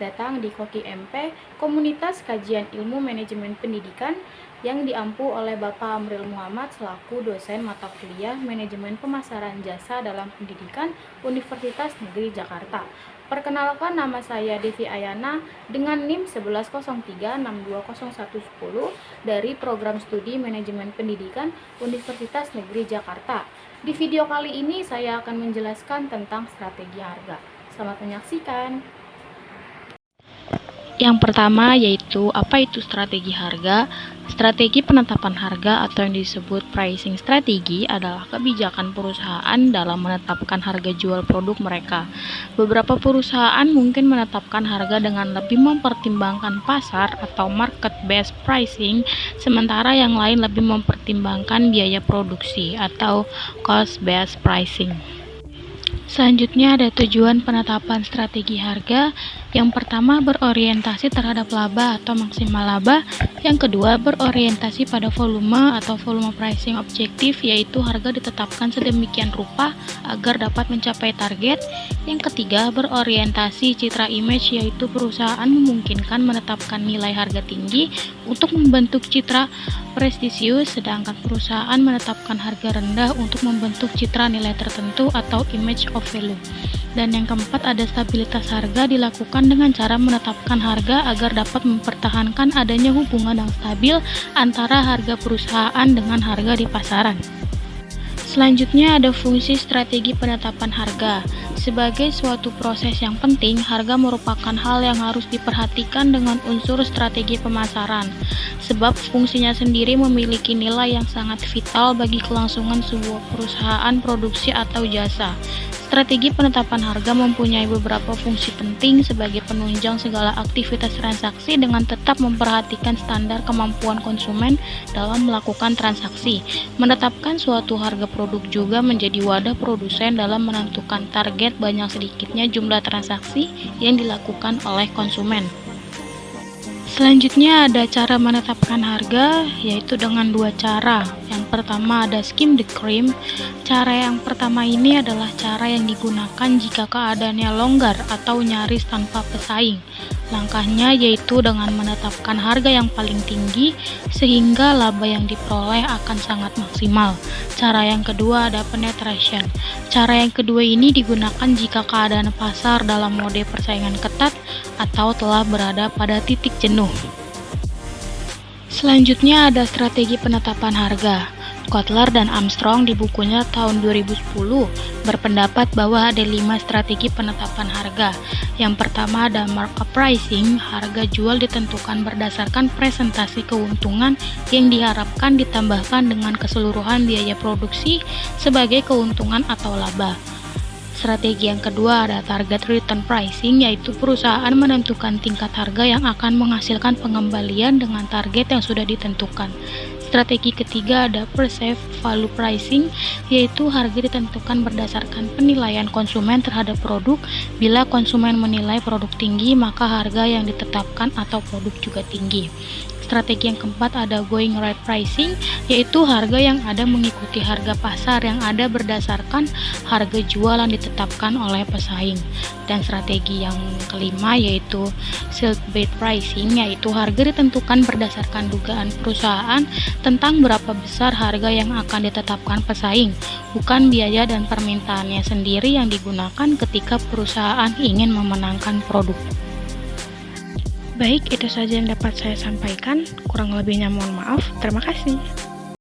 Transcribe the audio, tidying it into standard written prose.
datang di Koki MP, komunitas kajian ilmu manajemen pendidikan yang diampu oleh Bapak Amril Muhammad selaku dosen mata kuliah Manajemen Pemasaran Jasa dalam Pendidikan Universitas Negeri Jakarta. Perkenalkan, nama saya Devi Ayana dengan NIM 1103620110 dari Program Studi Manajemen Pendidikan Universitas Negeri Jakarta. Di video kali ini saya akan menjelaskan tentang strategi harga. Selamat menyaksikan. Yang pertama yaitu apa itu strategi harga. Strategi penetapan harga atau yang disebut pricing strategi adalah kebijakan perusahaan dalam menetapkan harga jual produk mereka. Beberapa perusahaan mungkin menetapkan harga dengan lebih mempertimbangkan pasar atau market based pricing, sementara yang lain lebih mempertimbangkan biaya produksi atau cost based pricing. Selanjutnya ada tujuan penetapan strategi harga. Yang pertama berorientasi terhadap laba atau maksimal laba. Yang kedua berorientasi pada volume atau volume pricing objektif, yaitu harga ditetapkan sedemikian rupa agar dapat mencapai target. Yang ketiga berorientasi citra image, yaitu perusahaan memungkinkan menetapkan nilai harga tinggi untuk membentuk citra prestisius, sedangkan perusahaan menetapkan harga rendah untuk membentuk citra nilai tertentu atau image of value. Dan yang keempat ada stabilitas harga, dilakukan dengan cara menetapkan harga agar dapat mempertahankan adanya hubungan yang stabil antara harga perusahaan dengan harga di pasaran. Selanjutnya ada fungsi strategi penetapan harga. Sebagai suatu proses yang penting, harga merupakan hal yang harus diperhatikan dengan unsur strategi pemasaran, sebab fungsinya sendiri memiliki nilai yang sangat vital bagi kelangsungan sebuah perusahaan produksi atau jasa. Strategi penetapan harga mempunyai beberapa fungsi penting sebagai penunjang segala aktivitas transaksi dengan tetap memperhatikan standar kemampuan konsumen dalam melakukan transaksi. Menetapkan suatu harga produk juga menjadi wadah produsen dalam menentukan target banyak sedikitnya jumlah transaksi yang dilakukan oleh konsumen. Selanjutnya ada cara menetapkan harga, yaitu dengan dua cara. Yang pertama ada skim the cream. Cara yang pertama ini adalah cara yang digunakan jika keadaannya longgar atau nyaris tanpa pesaing. Langkahnya yaitu dengan menetapkan harga yang paling tinggi sehingga laba yang diperoleh akan sangat maksimal. Cara yang kedua ada penetration. Cara yang kedua ini digunakan jika keadaan pasar dalam mode persaingan ketat atau telah berada pada titik jenuh. Selanjutnya ada strategi penetapan harga. Kotler dan Armstrong di bukunya tahun 2010 berpendapat bahwa ada 5 strategi penetapan harga. Yang pertama ada markup pricing. Harga jual ditentukan berdasarkan presentasi keuntungan yang diharapkan ditambahkan dengan keseluruhan biaya produksi sebagai keuntungan atau laba. Strategi yang kedua ada target return pricing, yaitu perusahaan menentukan tingkat harga yang akan menghasilkan pengembalian dengan target yang sudah ditentukan. Strategi ketiga ada perceived value pricing, yaitu harga ditentukan berdasarkan penilaian konsumen terhadap produk. Bila konsumen menilai produk tinggi, maka harga yang ditetapkan atau produk juga tinggi. Strategi yang keempat ada going rate pricing, yaitu harga yang ada mengikuti harga pasar yang ada berdasarkan harga jual yang ditetapkan oleh pesaing. Dan strategi yang kelima yaitu sell based pricing, yaitu harga ditentukan berdasarkan dugaan perusahaan tentang berapa besar harga yang akan ditetapkan pesaing, bukan biaya dan permintaannya sendiri yang digunakan ketika perusahaan ingin memenangkan produk. Baik, itu saja yang dapat saya sampaikan. Kurang lebihnya mohon maaf. Terima kasih.